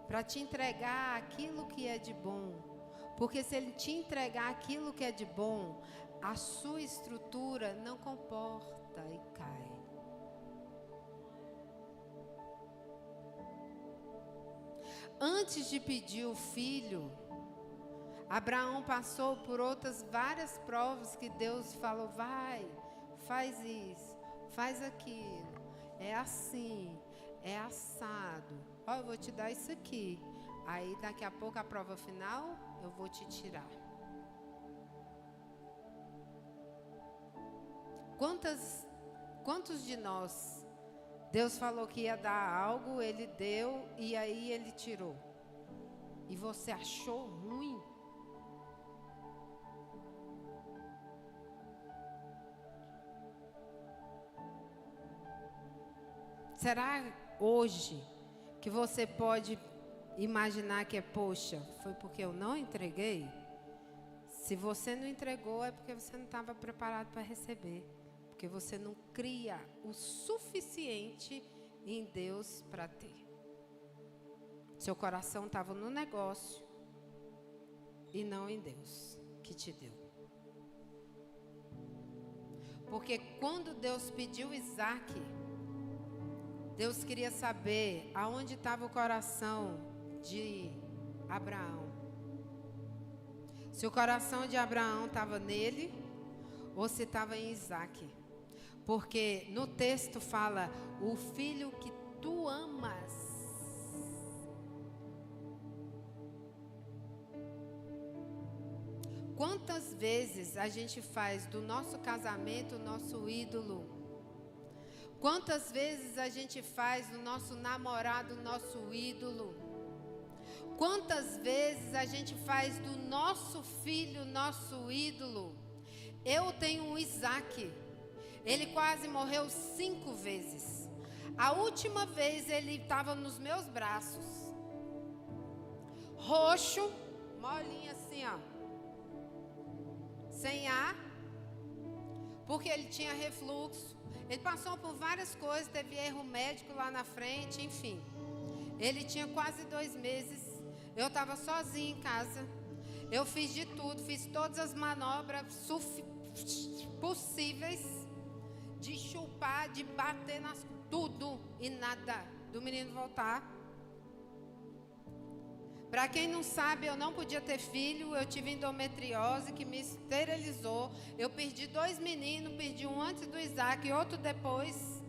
para te entregar aquilo que é de bom. Porque se ele te entregar aquilo que é de bom, a sua estrutura não comporta e cai. Antes de pedir o filho, Abraão passou por outras várias provas que Deus falou: vai, faz isso, faz aquilo, é assim, é assado. Ó, eu vou te dar isso aqui. Aí daqui a pouco a prova final, eu vou te tirar. Quantos de nós, Deus falou que ia dar algo, Ele deu e aí Ele tirou? E você achou ruim? Será hoje que você pode imaginar que poxa, foi porque eu não entreguei? Se você não entregou, é porque você não estava preparado para receber. Porque você não cria o suficiente em Deus para ter. Seu coração estava no negócio e não em Deus que te deu. Porque quando Deus pediu Isaac, Deus queria saber aonde estava o coração de Abraão. Se o coração de Abraão estava nele ou se estava em Isaac. Porque no texto fala, o filho que tu amas. Quantas vezes a gente faz do nosso casamento o nosso ídolo? Quantas vezes a gente faz do nosso namorado o nosso ídolo? Quantas vezes a gente faz do nosso filho nosso ídolo? Eu tenho um Isaac. Ele quase morreu 5 vezes. A última vez ele estava nos meus braços. Roxo, molinho assim, ó. Sem ar. Porque ele tinha refluxo. Ele passou por várias coisas, teve erro médico lá na frente, enfim. Ele tinha quase 2 meses. Eu estava sozinha em casa. Eu fiz de tudo, fiz todas as manobras possíveis de chupar, de bater nas tudo e nada do menino voltar. Para quem não sabe, eu não podia ter filho, eu tive endometriose que me esterilizou. Eu perdi 2 meninos, perdi um antes do Isaac e outro depois.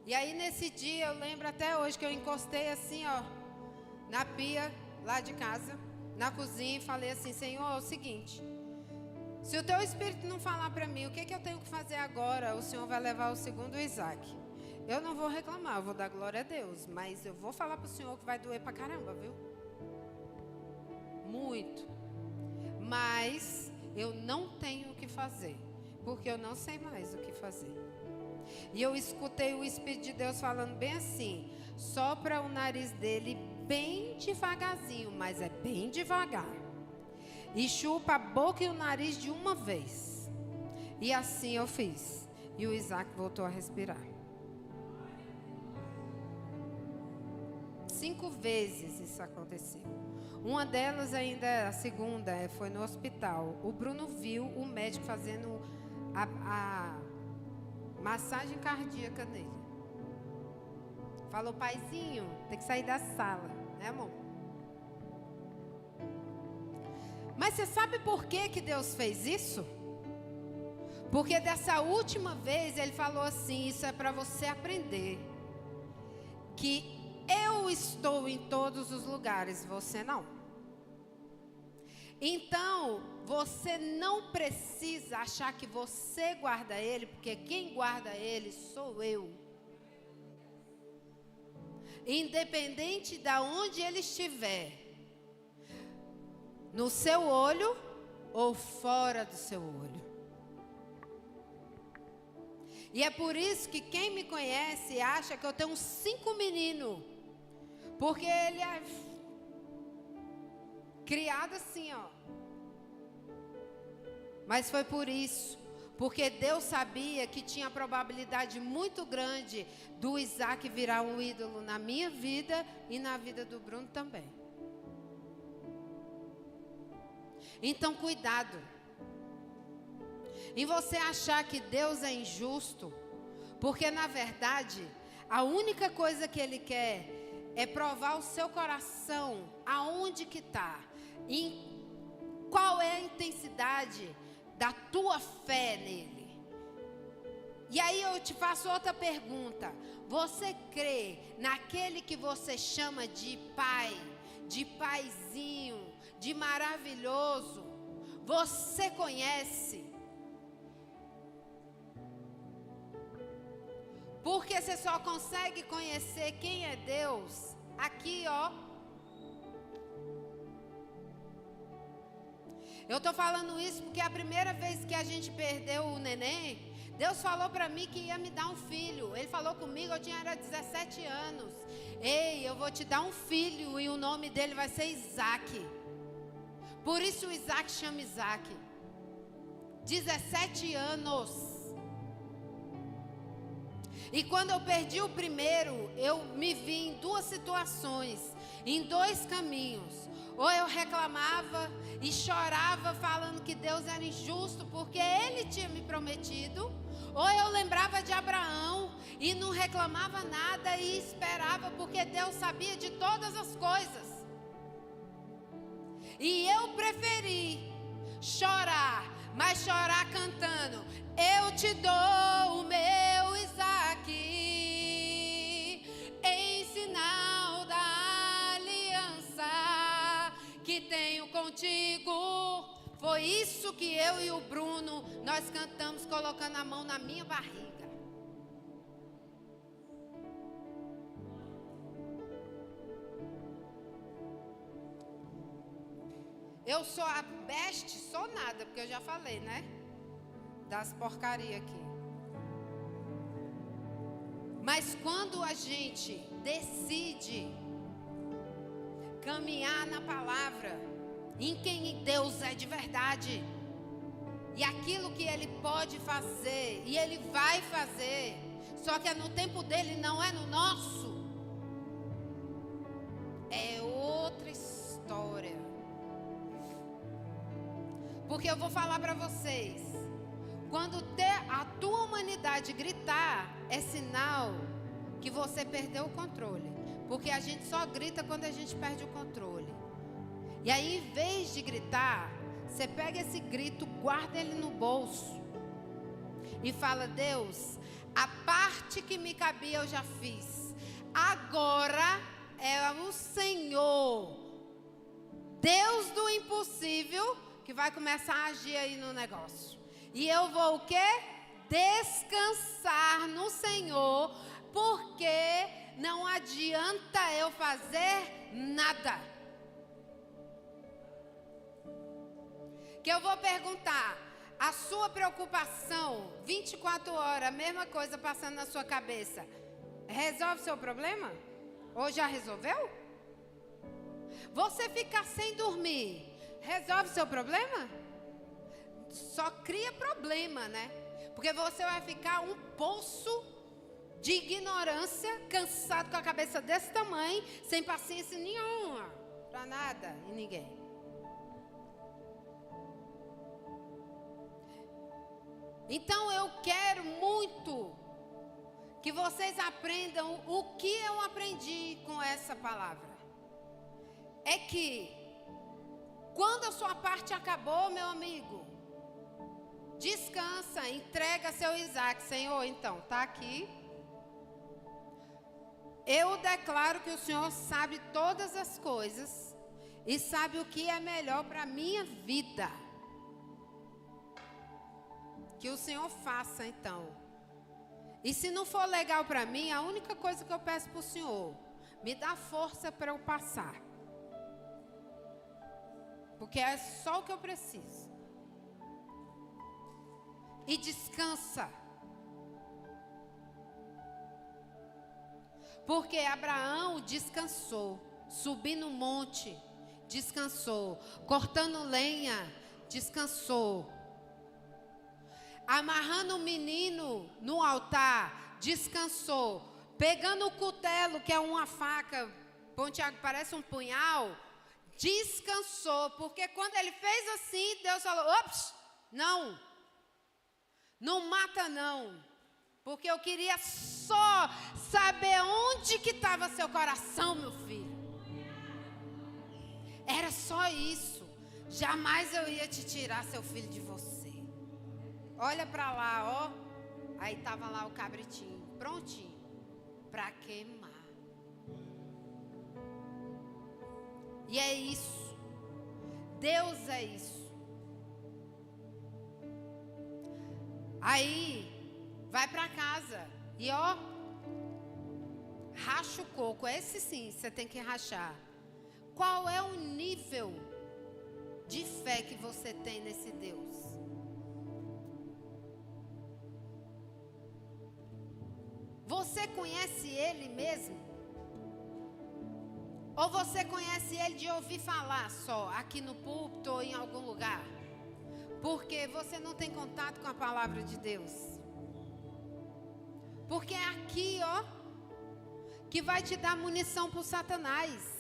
E aí nesse dia, eu lembro até hoje que eu encostei assim, ó, na pia lá de casa, na cozinha e falei assim: Senhor, é o seguinte, se o teu espírito não falar para mim o que eu tenho que fazer agora, o Senhor vai levar o segundo Isaac. Eu não vou reclamar, eu vou dar glória a Deus, mas eu vou falar para o Senhor que vai doer pra caramba, viu? Muito. Mas eu não tenho o que fazer, porque eu não sei mais o que fazer. E eu escutei o Espírito de Deus falando bem assim: sopra o nariz dele bem devagarzinho, mas é bem devagar. E chupa a boca e o nariz de uma vez. E assim eu fiz. E o Isaac voltou a respirar. 5 vezes isso aconteceu. Uma delas ainda, a segunda, foi no hospital. O Bruno viu o médico fazendo a massagem cardíaca nele. Falou: paizinho, tem que sair da sala, né, amor? Mas você sabe por que Deus fez isso? Porque dessa última vez ele falou assim: isso é para você aprender que eu estou em todos os lugares, você não. Então, você não precisa achar que você guarda ele, porque quem guarda ele sou eu. Independente de onde ele estiver, no seu olho ou fora do seu olho. E é por isso que quem me conhece acha que eu tenho 5 meninos. Porque ele é criado assim, ó. Mas foi por isso. Porque Deus sabia que tinha probabilidade muito grande do Isaac virar um ídolo na minha vida e na vida do Bruno também. Então, cuidado em você achar que Deus é injusto, porque na verdade a única coisa que Ele quer é provar o seu coração, aonde que está, qual é a intensidade da tua fé nele. E aí eu te faço outra pergunta: você crê naquele que você chama de pai, de paizinho, de maravilhoso? Você conhece? Porque você só consegue conhecer quem é Deus aqui, ó. Eu estou falando isso porque a primeira vez que a gente perdeu o neném, Deus falou para mim que ia me dar um filho. Ele falou comigo, eu era 17 anos. Ei, eu vou te dar um filho e o nome dele vai ser Isaac. Por isso o Isaac chama Isaac. 17 anos. E quando eu perdi o primeiro, eu me vi em duas situações, em dois caminhos. Ou eu reclamava e chorava falando que Deus era injusto porque Ele tinha me prometido. Ou eu lembrava de Abraão e não reclamava nada e esperava porque Deus sabia de todas as coisas. E eu preferi chorar, mas chorar cantando: eu te dou o meu Isaac, em sinal da aliança que tenho contigo. Foi isso que eu e o Bruno, nós cantamos colocando a mão na minha barriga. Eu sou a best, sou nada, porque eu já falei, né? Das porcarias aqui. Mas quando a gente decide caminhar na palavra, em quem Deus é de verdade, e aquilo que Ele pode fazer, e Ele vai fazer, só que é no tempo dEle, não é no nosso, é outra história. Porque eu vou falar para vocês, quando a tua humanidade gritar, é sinal que você perdeu o controle. Porque a gente só grita quando a gente perde o controle. E aí, em vez de gritar, você pega esse grito, guarda ele no bolso e fala: Deus, a parte que me cabia eu já fiz. Agora é o Senhor, Deus do impossível, que vai começar a agir aí no negócio. E eu vou o quê? Descansar no Senhor, porque não adianta eu fazer nada. Que eu vou perguntar, a sua preocupação, 24 horas, a mesma coisa passando na sua cabeça, resolve seu problema? Ou já resolveu? Você ficar sem dormir, resolve seu problema? Só cria problema, né? Porque você vai ficar um poço de ignorância, cansado com a cabeça desse tamanho, sem paciência nenhuma, para nada e ninguém. Então eu quero muito que vocês aprendam o que eu aprendi com essa palavra. É que quando a sua parte acabou, meu amigo, descansa, entrega seu Isaac. Senhor, então, está aqui. Eu declaro que o Senhor sabe todas as coisas e sabe o que é melhor para a minha vida. Que o Senhor faça, então. E se não for legal para mim, a única coisa que eu peço para o Senhor, me dá força para eu passar. Porque é só o que eu preciso. E descansa. Porque Abraão descansou. Subindo no monte, descansou. Cortando lenha, descansou. amarrando o menino no altar, descansou. Pegando o cutelo, que é uma faca, pontiaguda, parece um punhal, descansou. Porque quando ele fez assim, Deus falou, ops, não mata não. Porque eu queria só saber onde que estava seu coração, meu filho. Era só isso. Jamais eu ia te tirar seu filho de você. Olha para lá, ó. Aí estava lá o cabritinho, prontinho, para queimar. E é isso. Deus é isso. Aí, vai para casa e ó, racha o coco. Esse sim, você tem que rachar. Qual é o nível de fé que você tem nesse Deus? Você conhece Ele mesmo? Ou você conhece Ele de ouvir falar só, aqui no púlpito ou em algum lugar? Porque você não tem contato com a palavra de Deus. Porque é aqui, ó, que vai te dar munição para o Satanás.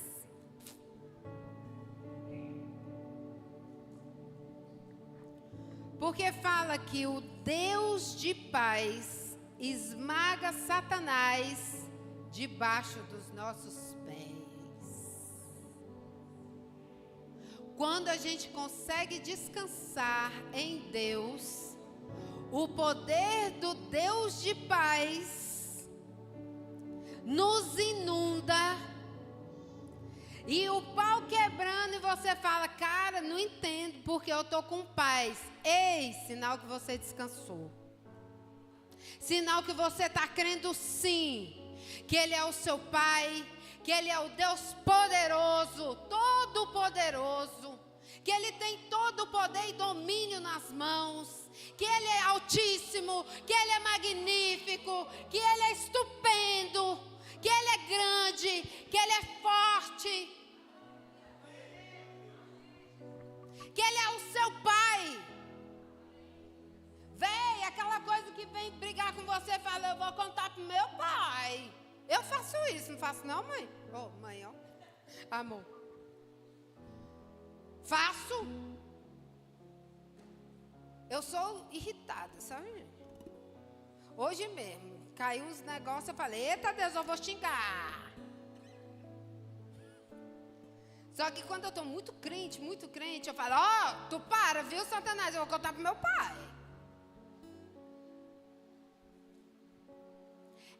Porque fala que o Deus de paz esmaga Satanás debaixo dos nossos pés. Quando a gente consegue descansar em Deus, o poder do Deus de paz nos inunda e o pau quebrando e você fala, cara, não entendo porque eu estou com paz. Ei, sinal que você descansou. Sinal que você está crendo sim, que Ele é o seu Pai, que Ele é o Deus poderoso, todo poderoso, que Ele tem todo o poder e domínio nas mãos, que Ele é altíssimo, que Ele é magnífico, que Ele é estupendo, que Ele é grande, que Ele é forte, que Ele é o seu Pai. Véi, aquela coisa que vem brigar com você, fala, eu vou contar pro meu pai. Eu faço isso, não faço não, mãe? Ô, mãe, ó, amor. Faço. Eu sou irritada, sabe? Hoje mesmo, caiu uns negócios, eu falei, eita Deus, eu vou xingar. Só que quando eu tô muito crente, eu falo, ó, tu para, viu, Satanás, eu vou contar pro meu pai.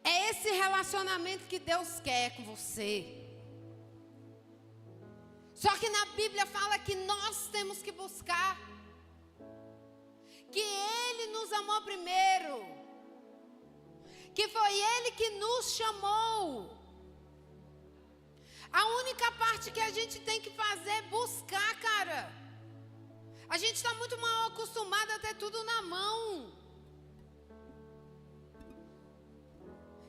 É esse relacionamento que Deus quer com você. Só que na Bíblia fala que nós temos que buscar. Que Ele nos amou primeiro. Que foi Ele que nos chamou. A única parte que a gente tem que fazer é buscar, cara. A gente está muito mal acostumado a ter tudo na mão.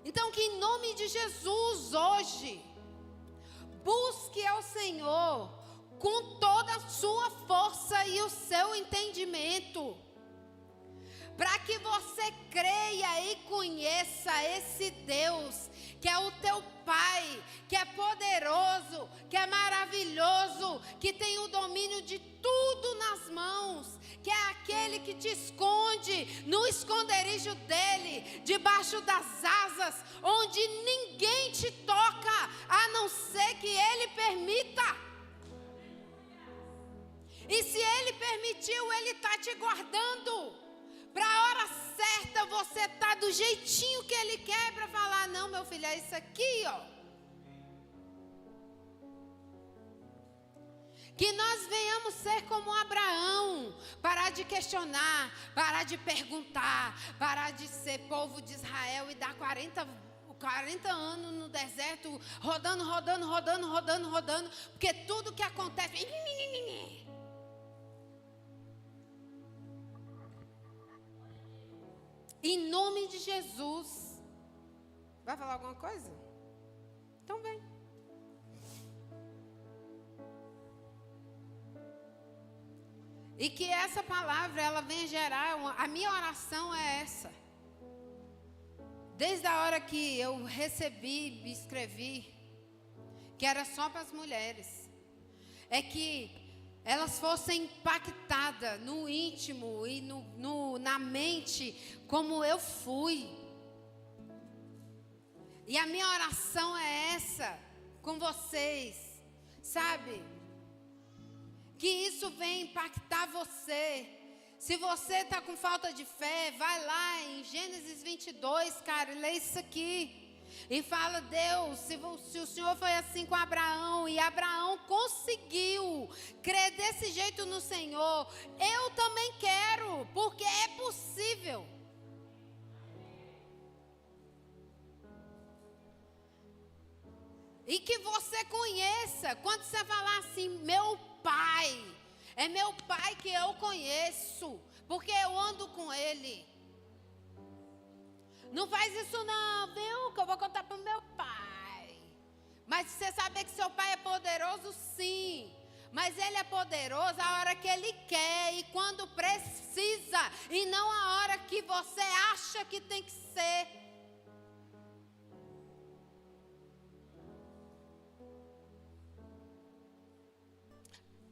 Então, que em nome de Jesus, hoje, busque ao Senhor com toda a sua força e o seu entendimento, para que você creia e conheça esse Deus, que é o teu Pai, que é poderoso, que é maravilhoso, que tem o domínio de tudo nas mãos, que é aquele que te esconde no esconderijo dele, debaixo das asas, onde ninguém te toca, a não ser que ele permita. E se ele permitiu, ele está te guardando. Para a hora certa, você está do jeitinho que ele quer para falar, não, meu filho, é isso aqui, ó. Que nós venhamos ser como Abraão, parar de questionar, parar de perguntar, parar de ser povo de Israel e dar 40 anos no deserto, rodando, porque tudo que acontece... Em nome de Jesus. Vai falar alguma coisa? Então vem. E que essa palavra, ela venha gerar, a minha oração é essa. Desde a hora que eu recebi, me escrevi, que era só para as mulheres, é que elas fossem impactadas no íntimo e na mente, como eu fui. E a minha oração é essa, com vocês, sabe? Que isso venha impactar você. Se você está com falta de fé, vai lá em Gênesis 22, cara, e lê isso aqui. E fala, Deus, se o Senhor foi assim com Abraão, e Abraão conseguiu crer desse jeito no Senhor, eu também quero, porque é possível. E que você conheça, quando você falar assim, meu pai, é meu pai que eu conheço, porque eu ando com ele. Não faz isso não, viu? Que eu vou contar para o meu pai. Mas você sabe que seu pai é poderoso, sim. Mas ele é poderoso a hora que ele quer e quando precisa. E não a hora que você acha que tem que ser.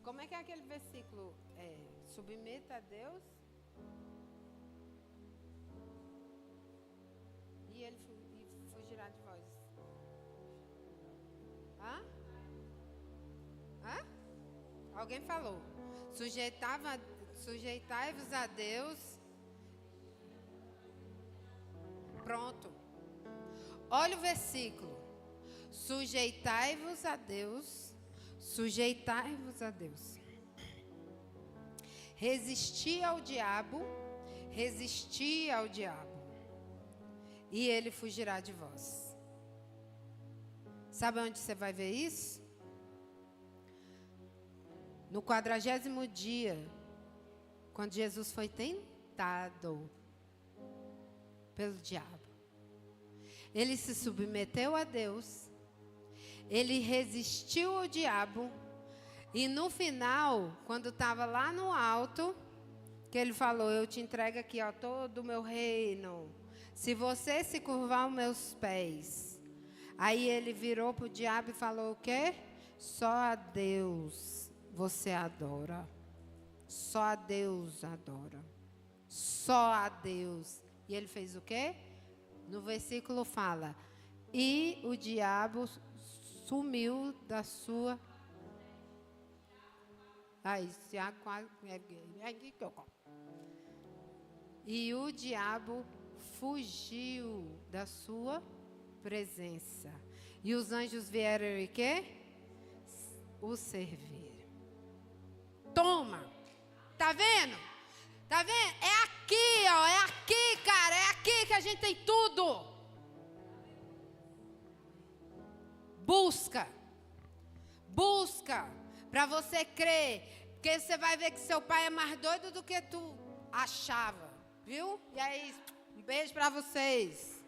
Como é que é aquele versículo? Submeta a Deus. E ele fugirá de vós. Hã? Alguém falou. Sujeitai-vos a Deus. Pronto. Olha o versículo. Sujeitai-vos a Deus. Sujeitai-vos a Deus. Resisti ao diabo. Resisti ao diabo. E ele fugirá de vós. Sabe onde você vai ver isso? No 40º dia, quando Jesus foi tentado pelo diabo. Ele se submeteu a Deus. Ele resistiu ao diabo. E no final, quando estava lá no alto, que ele falou, eu te entrego aqui, ó, todo o meu reino. Se você se curvar os meus pés. Aí ele virou para o diabo e falou o quê? Só a Deus você adora. Só a Deus adora. Só a Deus. E ele fez o quê? No versículo fala, e o diabo sumiu da sua... E o diabo fugiu da sua presença. E os anjos vieram e quê? O servir. Toma! Tá vendo? Tá vendo? É aqui, ó. É aqui, cara. É aqui que a gente tem tudo. Busca. Busca. Para você crer. Porque você vai ver que seu pai é mais doido do que tu achava. Viu? E aí, um beijo para vocês.